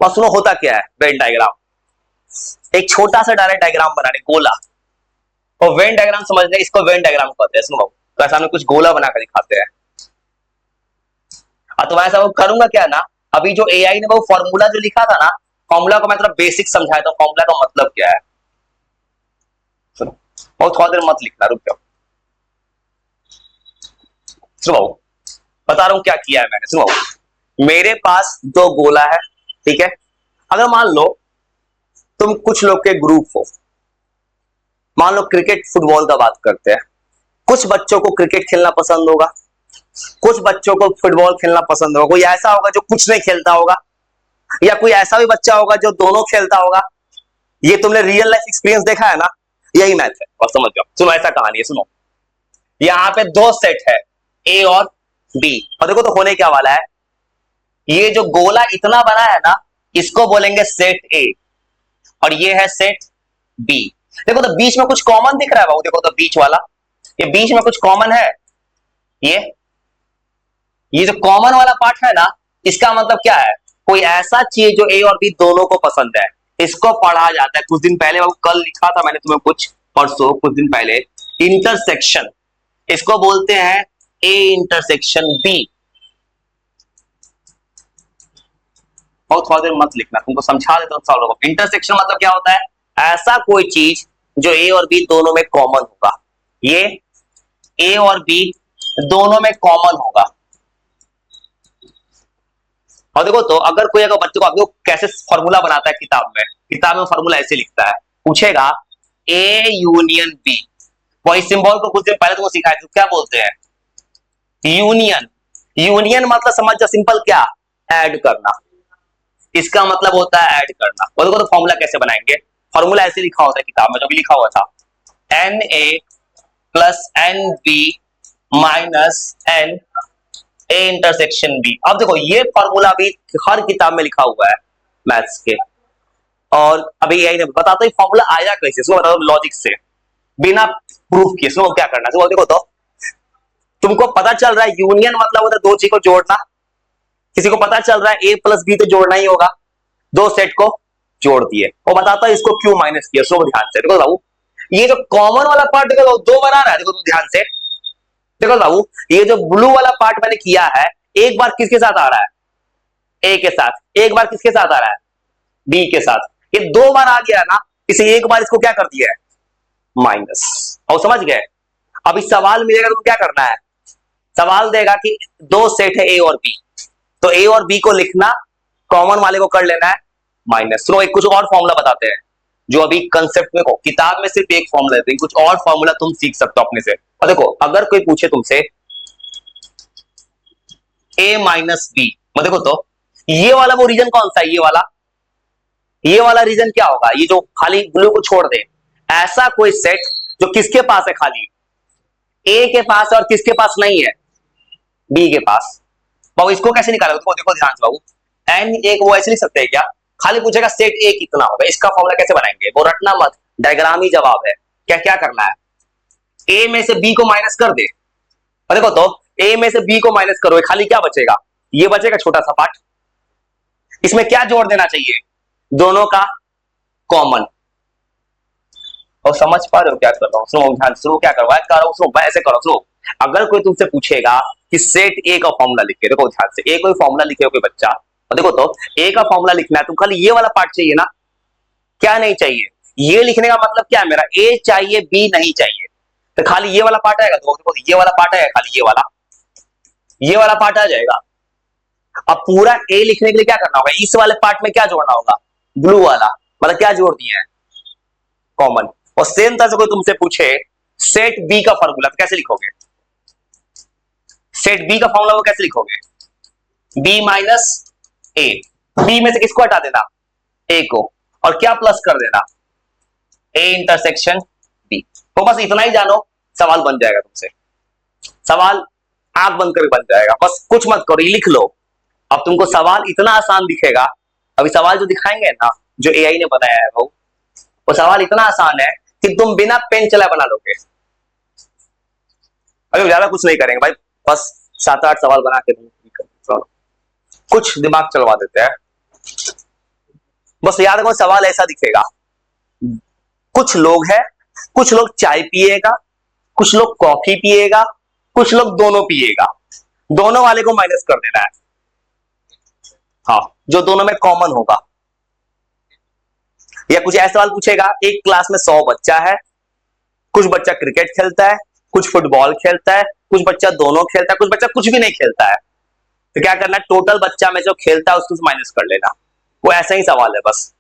और सुनो होता क्या है वेन डायग्राम, एक छोटा सा डायरेक्ट डायग्राम बनाने गोला, और वेन डायग्राम समझने इसको वेन डायग्राम कहते हैं। सुनो तो ऐसा हमें कुछ गोला बनाकर दिखाते हैं। तो मैं ऐसा करूंगा क्या ना, अभी जो एआई ने वो फॉर्मूला जो लिखा था ना, फॉर्मूला को मैं थोड़ा बेसिक समझाया था, फॉर्मूला का मतलब क्या है। सुनो वो थोड़ा देर मत लिखना, रुक जाओ। सुनो बता रहा हूं क्या किया है मैंने। सुनो मेरे पास दो गोला है, ठीक है। अगर मान लो तुम कुछ लोग के ग्रुप हो, मान लो क्रिकेट फुटबॉल का बात करते हैं, कुछ बच्चों को क्रिकेट खेलना पसंद होगा, कुछ बच्चों को फुटबॉल खेलना पसंद होगा, कोई ऐसा होगा जो कुछ नहीं खेलता होगा, या कोई ऐसा भी बच्चा होगा जो दोनों खेलता होगा। ये तुमने रियल लाइफ एक्सपीरियंस देखा है ना, यही मैथ है। और समझ जाओ, सुनो ऐसा कहानी है। सुनो यहां पे दो सेट है, ए और बी, और देखो तो होने क्या वाला है, ये जो गोला इतना बना है ना, इसको बोलेंगे सेट ए, और ये है सेट बी। देखो तो बीच में कुछ कॉमन दिख रहा है बाबू, देखो तो बीच वाला, ये बीच में कुछ कॉमन है, ये जो कॉमन वाला पार्ट है ना, इसका मतलब क्या है, कोई ऐसा चीज जो ए और बी दोनों को पसंद है, इसको पढ़ा जाता है। कुछ दिन पहले बाबू कल लिखा था मैंने तुम्हें, कुछ परसों कुछ दिन पहले, इंटरसेक्शन, इसको बोलते हैं ए इंटरसेक्शन बी। बहुत थोड़ा देर मत लिखना, तुमको समझा देता हूं सब लोगों। इंटरसेक्शन मतलब क्या होता है, ऐसा कोई चीज जो ए और बी दोनों में कॉमन होगा, ये ए और बी दोनों में कॉमन होगा। और देखो तो अगर कोई अगर बच्चे को आपको कैसे फॉर्मूला बनाता है किताब में फॉर्मूला ऐसे लिखता है, पूछेगा ए यूनियन बी, वही सिंबल को कुछ दिन पहले तुमको सिखाया था, क्या बोलते हैं यूनियन। यूनियन मतलब समझ जा सिंपल, क्या ऐड करना, इसका मतलब होता है ऐड करना। और देखो तो फॉर्मूला कैसे बनाएंगे, फॉर्मूला ऐसे लिखा होता है किताब में, जो भी लिखा हुआ था, N A plus N B minus N A intersection B. अब देखो ये फॉर्मूला भी हर किताब में लिखा हुआ है मैथ्स के, और अभी यही नहीं बताता फॉर्मूला आया कैसे, सुनो बता दो लॉजिक से, बिना प्रूफ किए। सुनो क्या करना है, देखो तो तुमको पता चल रहा है यूनियन मतलब होता है दो चीज को जोड़ना, किसी को पता चल रहा है ए प्लस बी तो जोड़ना ही होगा, दो सेट को जोड़ दिए, और बताता है इसको क्यों माइनस किया। सो ध्यान से देखो बाबू, ये जो कॉमन वाला पार्ट देखो दो बना रहा है, देखो ध्यान से देखो बाबू, ये जो ब्लू वाला पार्ट मैंने किया है, एक बार किसके साथ आ रहा है, ए के साथ, एक बार किसके साथ आ रहा है, बी के साथ। ये दो बार आ गया ना, इसे एक बार इसको क्या कर दिया है, माइनस। और समझ गए, अभी सवाल मिलेगा तो क्या करना है, सवाल देगा कि दो सेट है ए और बी, तो ए और बी को लिखना, कॉमन वाले को कर लेना है माइनस। सुनो एक कुछ और फॉर्मूला बताते हैं, जो अभी कंसेप्ट में हो, किताब में सिर्फ एक फॉर्मूला है, कुछ और फॉर्मूला तुम सीख सकते हो अपने से। और देखो अगर कोई पूछे तुमसे ए माइनस बी, देखो तो ये वाला वो रीजन कौन सा है, ये वाला रीजन क्या होगा, ये जो खाली ब्लू को छोड़ दे, ऐसा कोई सेट जो किसके पास है, खाली ए के पास है और किसके पास नहीं है, बी के पास। बाबू इसको कैसे निकालोगे, देखो देखो ध्यान से बाबू, एन एक वो ऐसे लिख सकते हैं क्या, खाली पूछेगा सेट ए कितना होगा, इसका फॉर्मूला कैसे बनाएंगे, वो रटना मत, डायग्राम ही जवाब है। क्या क्या करना है, ए में से बी को माइनस कर दे, और देखो तो ए में से बी को माइनस करो, खाली क्या बचेगा, ये बचेगा छोटा सा पार्ट, इसमें क्या जोड़ देना चाहिए, दोनों का कॉमन। और समझ पा रहे हो क्या कर रहा हूं, सुनो ध्यान सुनो क्या करवा कर रहा हूं, सुनो मैं ऐसे करो, सुनो अगर कोई तुमसे पूछेगा कि सेट ए का फॉर्मूला लिखे, देखो ध्यान से, ए कोई फॉर्मूला लिखे हो कोई बच्चा, और देखो तो ए का फॉर्मूला लिखना है, तुम खाली ये वाला पार्ट चाहिए ना, क्या नहीं चाहिए, ये लिखने का मतलब क्या है मेरा, ए चाहिए बी नहीं चाहिए, तो खाली ये वाला पार्ट आएगा, तो देखो ये वाला पार्ट आएगा, खाली ये वाला पार्ट आ जाएगा। अब पूरा ए लिखने के लिए क्या करना होगा, इस वाले पार्ट में क्या जोड़ना होगा, ब्लू वाला, मतलब क्या जोड़ दिए हैं, कॉमन। और सेम तरह से कोई तुमसे पूछे सेट बी का फॉर्मूला, तो कैसे लिखोगे, सेट बी का फॉर्मूला वो कैसे लिखोगे, बी माइनस ए, बी में से किसको हटा देना, ए को, और क्या प्लस कर देना, ए इंटरसेक्शन बी। तो बस इतना ही जानो, सवाल बन जाएगा तुमसे, सवाल आंख बंद करके बन जाएगा, बस कुछ मत करो, लिख लो। अब तुमको सवाल इतना आसान दिखेगा, अभी सवाल जो दिखाएंगे ना, जो एआई ने बनाया है वो सवाल इतना आसान है कि तुम बिना पेन चलाए बना लोगे। अभी ज्यादा कुछ नहीं करेंगे भाई, बस 7-8 सवाल बना के कुछ दिमाग चलवा देते हैं। बस याद रखो सवाल ऐसा दिखेगा, कुछ लोग हैं, कुछ लोग चाय पिएगा, कुछ लोग कॉफी पिएगा, कुछ लोग दोनों पिएगा, दोनों वाले को माइनस कर देना है। हाँ, जो दोनों में कॉमन होगा। या कुछ ऐसा सवाल पूछेगा, एक क्लास में 100 बच्चा है, कुछ बच्चा क्रिकेट खेलता है, कुछ फुटबॉल खेलता है, कुछ बच्चा दोनों खेलता है, कुछ बच्चा कुछ भी नहीं खेलता है, तो क्या करना है, टोटल बच्चा में जो खेलता है उसको माइनस कर लेना। वो ऐसा ही सवाल है बस।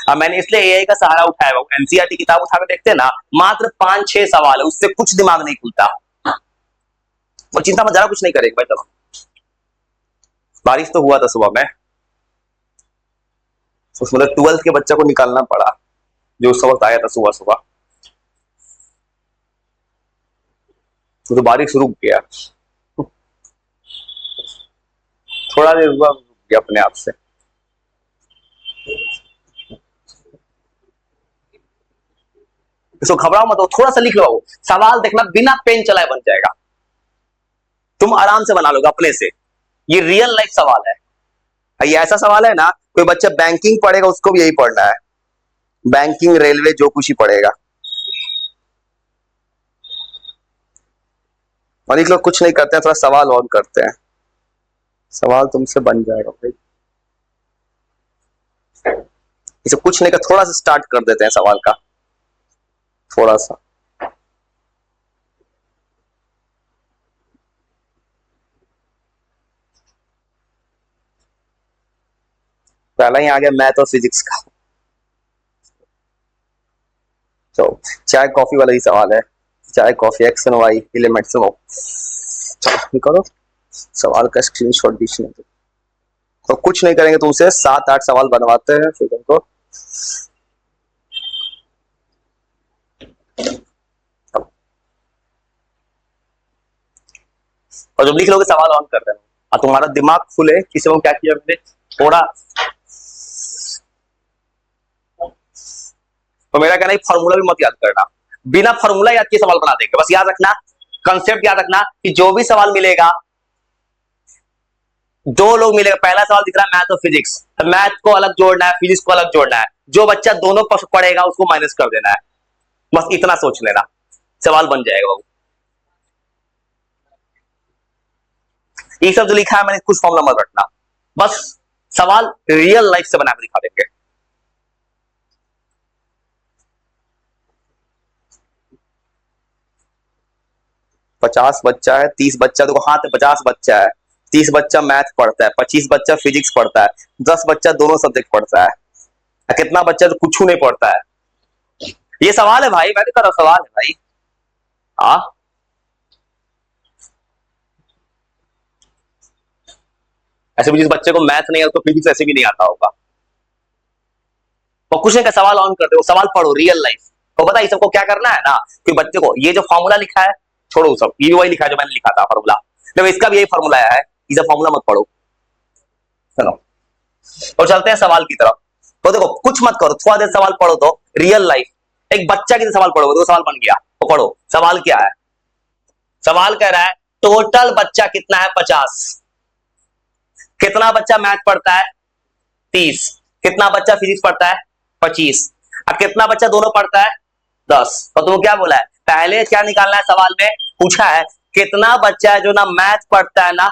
अब मैंने इसलिए एआई का सहारा उठाया हुआ, एनसीईआरटी किताब उठा के देखते हैं ना, मात्र 5-6 सवाल है, उससे कुछ दिमाग नहीं खुलता। वो चिंता मत, जरा कुछ नहीं करेगा भाई। चलो, बारिश तो हुआ था सुबह में, उसमें 12th के बच्चे को निकालना पड़ा जो उस वक्त आया था सुबह सुबह, तो बारिश रुक गया, थोड़ा देर हुआ, रुक गया अपने आप से। इसको घबराओ मत, थोड़ा सा लिख लो, सवाल देखना बिना पेन चलाए बन जाएगा, तुम आराम से बना लोगे अपने से। ये रियल लाइफ सवाल है। ये ऐसा सवाल है ना, कोई बच्चा बैंकिंग पढ़ेगा उसको भी यही पढ़ना है, बैंकिंग रेलवे जो कुछ ही पढ़ेगा। और लिख लो, कुछ नहीं करते हैं, थोड़ा सवाल और करते हैं, सवाल तुमसे बन जाएगा भाई। इसे कुछ नहीं कर, थोड़ा सा स्टार्ट कर देते हैं सवाल का, थोड़ा सा। पहला ही आ गया मैथ और फिजिक्स का, तो चाय कॉफी वाला ही सवाल है, चाय coffee X and Y elements में। चलो करो, सवाल का स्क्रीनशॉट दीजिए। तो कुछ नहीं करेंगे, तुमसे 7-8 सवाल बनवाते हैं, फिर तुमको और जब लिख लोगे सवाल ऑन कर देना, और तुम्हारा दिमाग खुले। किसी को क्या किया मैंने, थोड़ा तो मेरा कहना है फॉर्मूला भी मत याद करना, बिना फॉर्मूला याद किए सवाल बना देंगे। बस याद रखना, कंसेप्ट याद रखना कि जो भी सवाल मिलेगा, दो लोग मिलेगा, पहला सवाल दिख रहा है मैथ और फिजिक्स, तो मैथ को अलग जोड़ना है, फिजिक्स को अलग जोड़ना है, जो बच्चा दोनों पढ़ेगा उसको माइनस कर देना है। बस इतना सोच लेना, सवाल बन जाएगा। ये सब जो लिखा है मैंने, कुछ फॉर्मूला मत रखना, बस सवाल रियल लाइफ से बनाकर दिखा देंगे। पचास बच्चा है, 30 बच्चा, देखो हाथ 50 बच्चा है, 30 बच्चा मैथ पढ़ता है, 25 बच्चा फिजिक्स पढ़ता है, 10 बच्चा दोनों सब्जेक्ट पढ़ता है, कितना बच्चा तो कुछ नहीं पढ़ता है। ये सवाल है भाई, मैंने कहा सवाल है भाई। हाँ, ऐसे भी जिस बच्चे को मैथ नहीं आता तो फिजिक्स ऐसे भी नहीं आता होगा। और कुछ नहीं का सवाल ऑन कर दो, सवाल पढ़ो रियल लाइफ। तो पता है सबको क्या करना है ना, कि बच्चे को ये जो फॉर्मूला लिखा है छोड़ो, सब ये भी वही लिखा है जो मैंने लिखा था फॉर्मूला, जब इसका भी यही फॉर्मूला है, ये सब फॉर्मूला मत पढ़ो। चलो और चलते हैं सवाल की तरफ। तो देखो कुछ मत करो, थोड़ा देर सवाल पढ़ो, तो रियल लाइफ एक बच्चा की सवाल पढ़ो, तो सवाल बन गया। तो पढ़ो सवाल क्या है। सवाल कह रहा है टोटल बच्चा कितना है, 50। कितना बच्चा मैथ पढ़ता है, 30। कितना बच्चा फिजिक्स पढ़ता है, 25। अब कितना बच्चा दोनों पढ़ता है, 10। तो तुम क्या बोला है, पहले क्या निकालना है, सवाल में पूछा है कितना बच्चा है जो ना मैथ पढ़ता है ना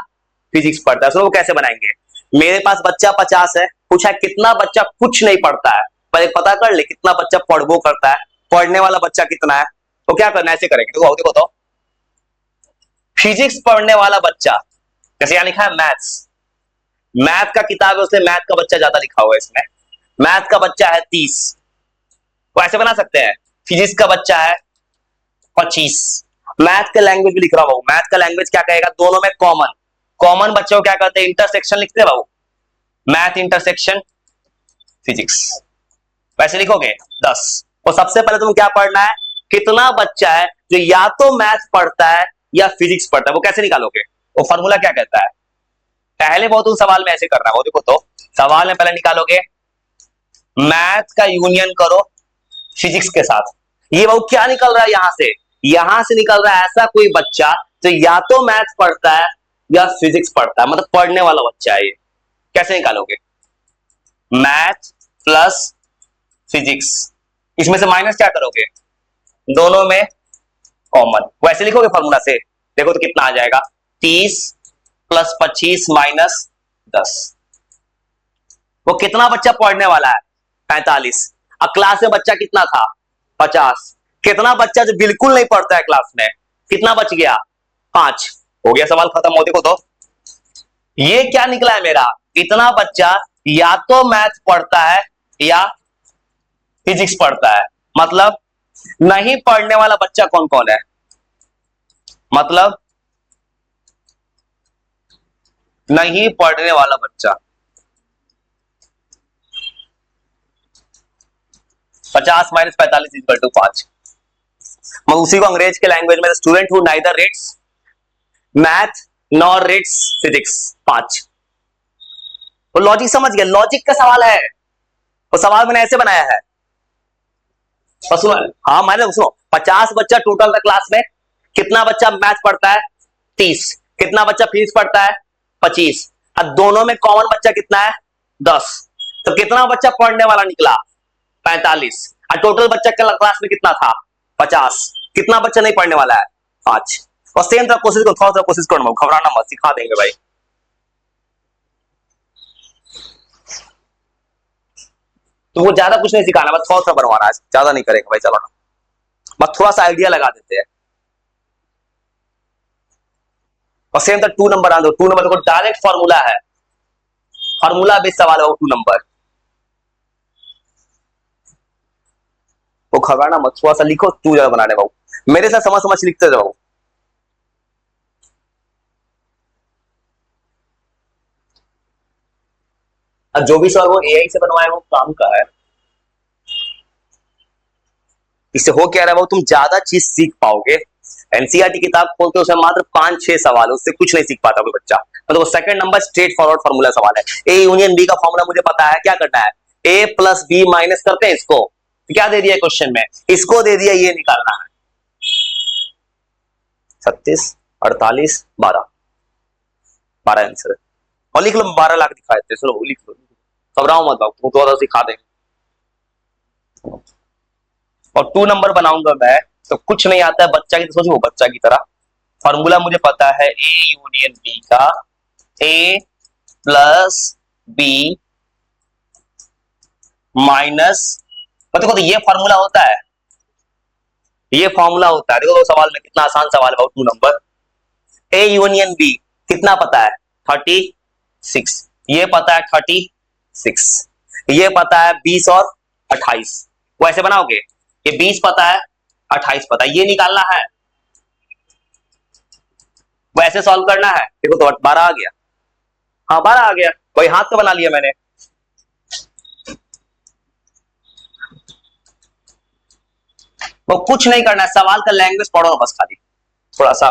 फिजिक्स पढ़ता है। वो कैसे बनाएंगे, मेरे पास बच्चा 50 है, पूछा है कितना बच्चा कुछ नहीं पढ़ता है, पर एक पता कर ले कितना बच्चा पढ़वो करता है, पढ़ने वाला बच्चा कितना है। तो क्या करना है, ऐसे करेंगे, देखो तो फिजिक्स पढ़ने वाला बच्चा, जैसे यहां लिखा है मैथ्स, मैथ का किताब है उसमें मैथ का बच्चा ज्यादा लिखा हुआ है, इसमें मैथ का बच्चा है 30, तो ऐसे बना सकते हैं फिजिक्स का बच्चा है 25। मैथ का लैंग्वेज भी लिख रहा हूं, मैथ का लैंग्वेज क्या कहेगा, दोनों में कॉमन, कॉमन बच्चों को क्या करते हैं, इंटरसेक्शन लिखते हैं बाबू, मैथ इंटरसेक्शन फिजिक्स, वैसे लिखोगे 10। तो सबसे पहले तुम क्या पढ़ना है, कितना बच्चा है जो या तो मैथ पढ़ता है या फिजिक्स पढ़ता है, वो कैसे निकालोगे, वो फॉर्मूला क्या कहता है, पहले बहुत सवाल में ऐसे करना है। वो देखो तो सवाल में पहले निकालोगे मैथ का यूनियन करो फिजिक्स के साथ, ये वो क्या निकल रहा है, यहां से निकल रहा है ऐसा कोई बच्चा जो या तो मैथ पढ़ता है या फिजिक्स पढ़ता है, मतलब पढ़ने वाला बच्चा है ये। कैसे निकालोगे, मैथ प्लस फिजिक्स, इसमें से माइनस क्या करोगे, दोनों में कॉमन, वैसे लिखोगे फॉर्मूला से, देखो तो कितना आ जाएगा, 30 प्लस 25 माइनस 10। वो कितना बच्चा पढ़ने वाला है, 45। अब क्लास में बच्चा कितना था, 50। कितना बच्चा जो बिल्कुल नहीं पढ़ता है क्लास में, कितना बच गया, 5। हो गया सवाल खत्म। हो देखो तो ये क्या निकला है मेरा, इतना बच्चा या तो मैथ पढ़ता है या फिजिक्स पढ़ता है। मतलब नहीं पढ़ने वाला बच्चा कौन कौन है, मतलब नहीं पढ़ने वाला बच्चा 50 माइनस 45 इक्वल टू 5। मैं उसी को अंग्रेज के लैंग्वेज में, student who neither reads math nor reads physics, 5। वो लॉजिक समझ गया, लॉजिक का सवाल है, वो सवाल मैंने ऐसे बनाया है। और सुनो, हाँ मैंने सुनो, 50 बच्चा टोटल था क्लास में, कितना बच्चा मैथ पढ़ता है, 30, कितना बच्चा फिजिक्स पढ़ता है, 25, अब दोनों में कॉमन बच्चा कितना है, 10, तो कितना बच्चा पढ़ने वाला निकला, 45, और टोटल बच्चा क्लास में कितना था, 50, कितना बच्चा नहीं पढ़ने वाला है, 5। और सेम तरह कोशिश करो, थोड़ा सा कोशिश करो, घबराना मत, सिखा देंगे भाई। तो वो ज्यादा कुछ नहीं सिखाना, बस थोड़ा सा बनवाना है, ज्यादा नहीं करेंगे भाई, चलो ना, बस थोड़ा सा आइडिया लगा देते हैं। और सेम तरह 2 नंबर आ दो, 2 नंबर को डायरेक्ट फॉर्मूला है, फॉर्मूला बेस्ड सवाल है वो 2 नंबर। वो घबराना मत, थोड़ा सा लिखो, तू ज्यादा बनाने बाबू, मेरे साथ समझ समझ लिखते जाओ। अब जो भी सवाल वो एआई से बनवाए वो काम का है, इससे हो क्या रहा है वो, तुम ज्यादा चीज सीख पाओगे। एनसीईआरटी किताब खोलते उसमें मात्र 5-6 सवाल, उससे कुछ नहीं सीख पाता कोई बच्चा। मतलब second number straight forward formula सवाल है। ए यूनियन बी का फॉर्मूला मुझे पता है, क्या करना है, ए प्लस बी माइनस करते हैं इसको, क्या दे दिया क्वेश्चन में, इसको दे दिया, ये निकालना है, 36 48 12, 12 आंसर। और लिख लो, 12 लाख दिखा देते, चलो लिख लो, घबराओ मत, तुम तो सिखा देंगे। और 2 नंबर बनाऊंगा मैं, तो कुछ नहीं आता है बच्चा की, तो सोचो बच्चा की तरह, फॉर्मूला मुझे पता है, ए यूनियन बी का, ए प्लस बी माइनस, देखो तो ये फॉर्मूला होता है, ये फॉर्मूला होता है। देखो तो सवाल में कितना आसान सवाल है, 2 नंबर, ए यूनियन बी कितना पता है, 36, ये पता है 36, ये पता है 20 और 28, वो ऐसे बनाओगे, ये 20 पता है 28 पता है, ये निकालना है, वो ऐसे सॉल्व करना है। देखो तो 12 आ गया, हाँ 12 आ गया, वही हाथ तो बना लिया मैंने। वो कुछ नहीं करना है, सवाल का लैंग्वेज पढ़ो बस खाली थोड़ा सा।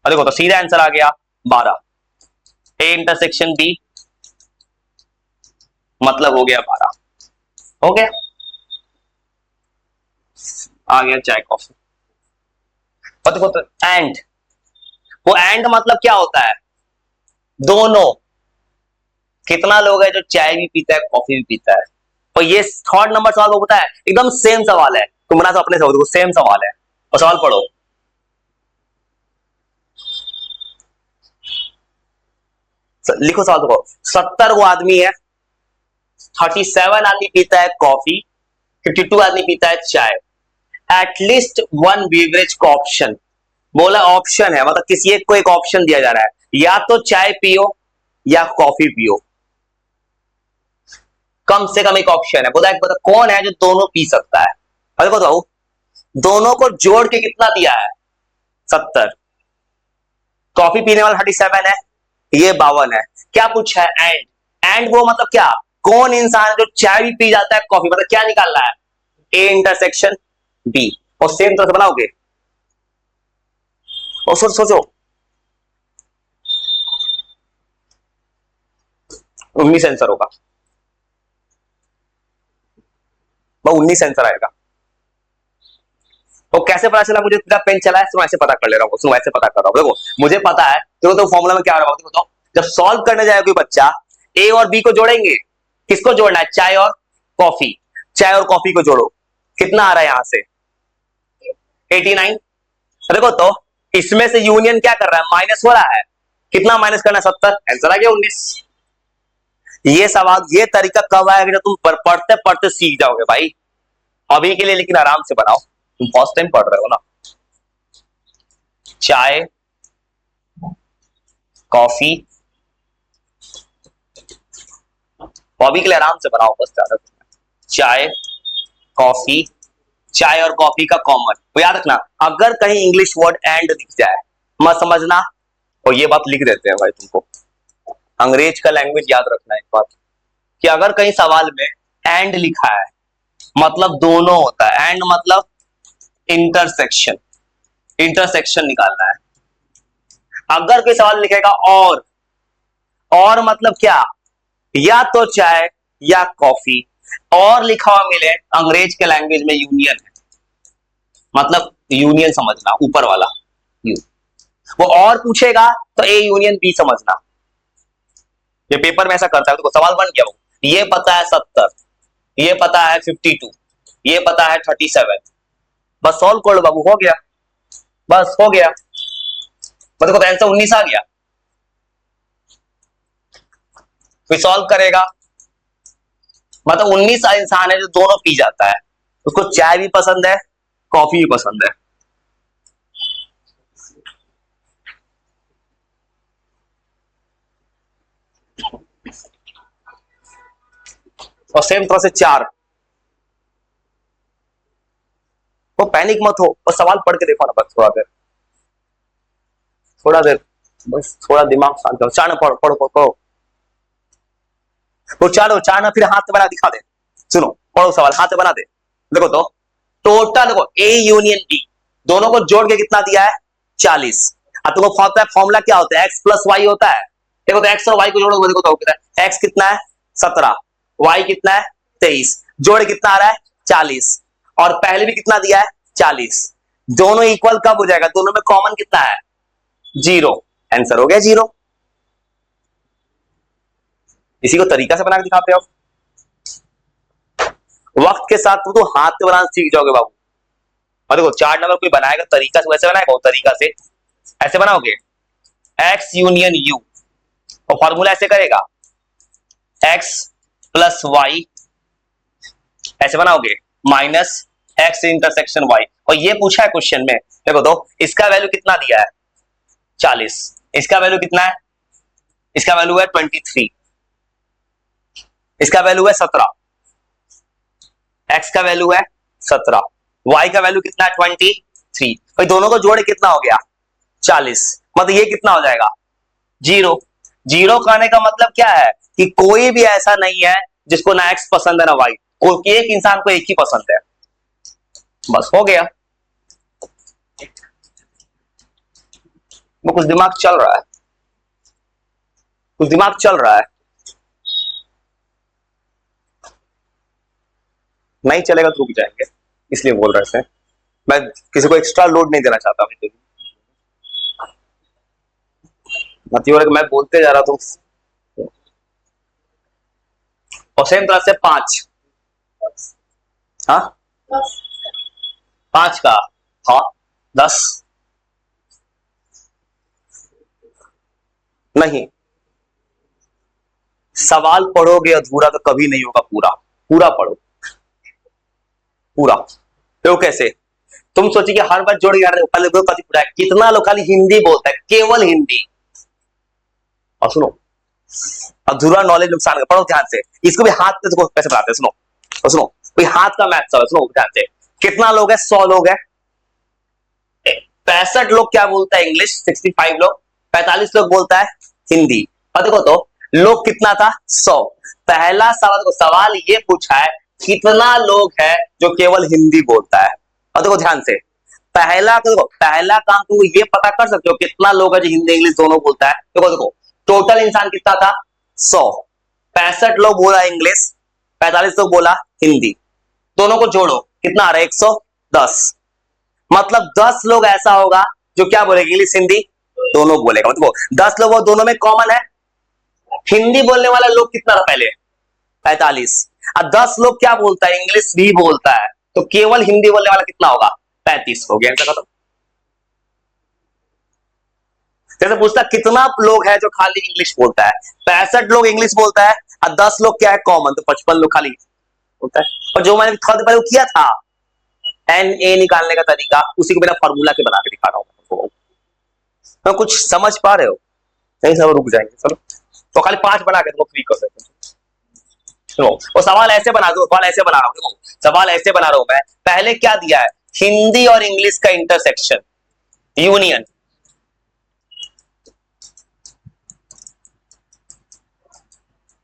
देखो तो सीधा आंसर आ गया 12, ए इंटरसेक्शन बी मतलब हो गया 12, हो गया, आ गया चाय कॉफी। और देखो तो एंड, वो एंड मतलब क्या होता है, दोनों, कितना लोग है जो चाय भी पीता है कॉफी भी पीता है। और ये थर्ड नंबर सवाल होता है, एकदम सेम सवाल है, तुम बना तो अपने से, देखो सेम सवाल है, और सवाल पढ़ो, लिखो सवाल, देखो 70 वो आदमी है, 37 आदमी पीता है कॉफी, 52 आदमी पीता है चाय, एटलीस्ट 1 बेवरेज का ऑप्शन, बोला ऑप्शन है, मतलब किसी एक को एक ऑप्शन दिया जा रहा है, या तो चाय पियो या कॉफी पियो, कम से कम एक ऑप्शन है। बोला कौन है जो दोनों पी सकता है, अरे बताओ, दोनों को जोड़ के कितना दिया है, 70, कॉफी पीने वाला 37 है, ये 52 है, क्या पूछा है, एंड, एंड वो मतलब क्या, कौन इंसान जो चाय भी पी जाता है कॉफी, मतलब क्या निकालना है, ए इंटरसेक्शन बी। और सेम तरह से बनाओगे, और सोचो 19 आंसर होगा, 19 आंसर आएगा। तो कैसे पता चला मुझे, तेरा पेन चला है, सुनो ऐसे पता कर ले रहा हूँ, सुनो ऐसे पता कर रहा हूँ, देखो मुझे पता है, तो फॉर्मूला में क्या आ रहा है, देखो तो जब सॉल्व करने जाए कोई बच्चा, ए और बी को जोड़ेंगे, किसको जोड़ना है, चाय और कॉफी, चाय और कॉफी को जोड़ो, कितना आ रहा है यहां से 89। देखो तो इसमें से यूनियन क्या कर रहा है, माइनस हो रहा है, कितना माइनस करना है 70, आंसर आ गया 19। ये सवाल, ये तरीका कब आएगा जब तुम पढ़ते पढ़ते सीख जाओगे भाई, अभी के लिए लेकिन आराम से बनाओ, तुम फर्स्ट टाइम पढ़ रहे हो ना। चाय कॉफी, अभी के लिए आराम से बनाओ बस, ज्यादा चाय कॉफी, चाय और कॉफी का कॉमन, तो याद रखना अगर कहीं इंग्लिश वर्ड एंड दिख जाए मत समझना, और ये बात लिख देते हैं भाई तुमको, अंग्रेज का लैंग्वेज याद रखना एक बात, कि अगर कहीं सवाल में एंड लिखा है मतलब दोनों होता है, एंड मतलब इंटरसेक्शन, इंटरसेक्शन निकालना है। अगर कोई सवाल लिखेगा और मतलब क्या, या तो चाय या कॉफी, और लिखा हुआ मिले अंग्रेज के लैंग्वेज में यूनियन है, मतलब यूनियन समझना, ऊपर वाला यू, वो और पूछेगा तो ए यूनियन बी समझना, ये पेपर में ऐसा करता है। तो सवाल बन गया, वो ये पता है 70, ये पता है 52, ये पता है 37, बस सॉल्व कर लो बाबू, हो गया, बस हो गया, मतलब तो आंसर 19 आ गया। कोई सॉल्व करेगा, मतलब 19 इंसान है जो दोनों पी जाता है, उसको चाय भी पसंद है कॉफी भी पसंद है। और सेम तरह से 4, तो पैनिक मत हो, बस सवाल पढ़ के देखो ना, बस थोड़ा देर बस थोड़ा दिमाग शांत करो, 4 पढ़ो पढ़ो पढ़ो, वो 4 ना फिर हाथ से बना दिखा दे, सुनो पढ़ो सवाल हाथ से बना दे। देखो तो टोटल, देखो ए यूनियन बी दोनों को जोड़ के कितना दिया है 40, अब तुमको फॉर्मूला क्या होता है, एक्स प्लस वाई होता है। देखो तो एक्स और वाई को जोड़ो, देखो तो कितना है, एक्स कितना है 17, वाई कितना है 23, जोड़ कितना आ रहा है 40, और पहले भी कितना दिया है 40, दोनों इक्वल कब हो जाएगा, दोनों में कॉमन कितना है 0, आंसर हो गया 0। इसी को तरीका से बना के दिखाते हो, वक्त के साथ तो हाथ से बनाना सीख जाओगे बाबू। और देखो 4 नंबर कोई बनाएगा तरीका से, वैसे बनाएगा तरीका से, ऐसे बनाओगे x यूनियन u, और फॉर्मूला ऐसे करेगा x प्लस वाई, ऐसे बनाओगे माइनस x इंटरसेक्शन y, और ये पूछा है क्वेश्चन में, देखो तो इसका वैल्यू कितना दिया है 40, इसका वैल्यू कितना है, इसका वैल्यू है 23, इसका वैल्यू है 17, x का वैल्यू है 17, y का वैल्यू कितना है 23, भाई दोनों को जोड़े कितना हो गया 40, मतलब ये कितना हो जाएगा 0। 0 कहने का मतलब क्या है कि कोई भी ऐसा नहीं है जिसको ना x पसंद है ना y, कोई एक इंसान को एक ही पसंद है, बस हो गया। वो कुछ दिमाग चल रहा है, कुछ दिमाग चल रहा है, नहीं चलेगा तो रुक जाएंगे, इसलिए बोल रहे थे, मैं किसी को एक्स्ट्रा लोड नहीं देना चाहता, मैं बोलते जा रहा था। और सेम तरह से 5, हाँ 5 का, हाँ 10 नहीं, सवाल पढ़ोगे अधूरा तो कभी नहीं होगा पूरा, पूरा पढ़ो पूरा। तो कैसे, तुम सोचिए कि हर बार जोड़ यार पूरा है, कितना लोग खाली हिंदी बोलता है, केवल हिंदी। और सुनो अधूरा नॉलेज नुकसान का, पढ़ो ध्यान से, इसको भी हाथ से देखो कैसे बनाते हैं, सुनो और सुनो, कोई हाथ का मैथ है, सुनो ध्यान से, कितना लोग है 100 लोग है, 65 लोग क्या बोलता है इंग्लिश, 65 लोग, 45 लोग बोलता है हिंदी, और देखो तो लोग कितना था 100। पहला सवाल देखो, सवाल ये पूछा है कितना लोग है जो केवल हिंदी बोलता है, और देखो ध्यान से पहला, देखो पहला काम तुम ये पता कर सकते हो कितना लोग है जो हिंदी इंग्लिश दोनों बोलता है। देखो देखो टोटल इंसान कितना था 100, 65 लोग बोला इंग्लिश, 45 लोग बोला हिंदी, दोनों को जोड़ो कितना आ रहा है 110, मतलब 10 लोग ऐसा होगा जो क्या बोलेगा इंग्लिश हिंदी दोनों बोलेगा, मतलब 10 लोग दोनों में कॉमन है, हिंदी बोलने वाला लोग कितना था पहले? 45। अब 10 लोग क्या बोलता है? इंग्लिश भी बोलता है, तो केवल हिंदी बोलने वाला कितना होगा? 35 हो गया। आंसर खत्म। जैसे पूछता कितना लोग है जो खाली इंग्लिश बोलता है? 65 लोग इंग्लिश बोलता है और 10 लोग क्या है कॉमन, तो 55 लोग खाली होता है। और जो मैंने थोड़ा देर पहले किया था एन ए निकालने का तरीका, उसी को मेरा फॉर्मूला के बना के दिखा रहा हूं। तो कुछ समझ पा रहे हो? नहीं सब रुक जाएंगे। चलो तो खाली 5 बना के तुम फ्री कर देते हो। वो सवाल ऐसे बना दो, सवाल ऐसे बना रहा हूँ, सवाल ऐसे बना रहा हूं मैं। पहले क्या दिया है? हिंदी और इंग्लिश का इंटरसेक्शन, यूनियन।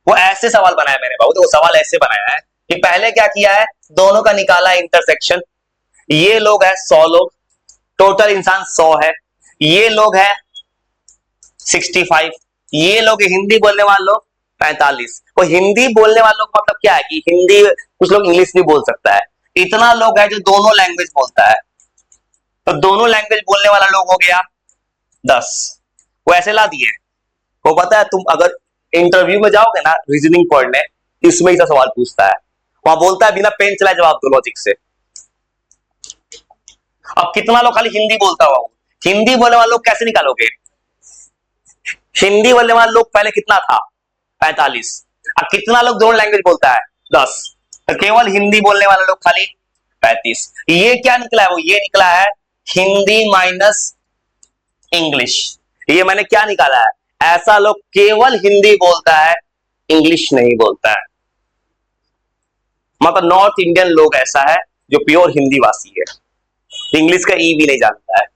वो ऐसे सवाल बनाया मैंने बाबू, तो वो सवाल ऐसे बनाया है कि पहले क्या किया है? दोनों का निकाला इंटरसेक्शन। ये लोग है 100 लोग, टोटल इंसान 100 है। ये लोग है 65, ये लोग हिंदी बोलने वाले लोग 45। वो हिंदी बोलने वालों का मतलब क्या है कि हिंदी, कुछ लोग इंग्लिश भी बोल सकता है। इतना लोग है जो दोनों लैंग्वेज बोलता है, तो दोनों लैंग्वेज बोलने वाला लोग हो गया 10। वो ऐसे ला दिए। वो पता है तुम अगर इंटरव्यू में जाओगे ना रीजनिंग पढ़ने, इसमें ही सवाल पूछता है। वहां बोलता है बिना पेन चलाए जवाब दो लॉजिक से। अब कितना लोग खाली हिंदी बोलता हुआ? हिंदी बोलने वाले लोग कैसे निकालोगे? हिंदी बोलने वाले लोग पहले कितना था? 45। अब कितना लोग दोनों लैंग्वेज बोलता है? 10। तो केवल हिंदी बोलने वाले लोग खाली 35। ये क्या निकला है? वो ये निकला है हिंदी माइनस इंग्लिश। ये मैंने क्या निकाला है? ऐसा लोग केवल हिंदी बोलता है, इंग्लिश नहीं बोलता है। मतलब नॉर्थ इंडियन लोग ऐसा है जो प्योर हिंदी वासी है, इंग्लिश का ई भी नहीं जानता है।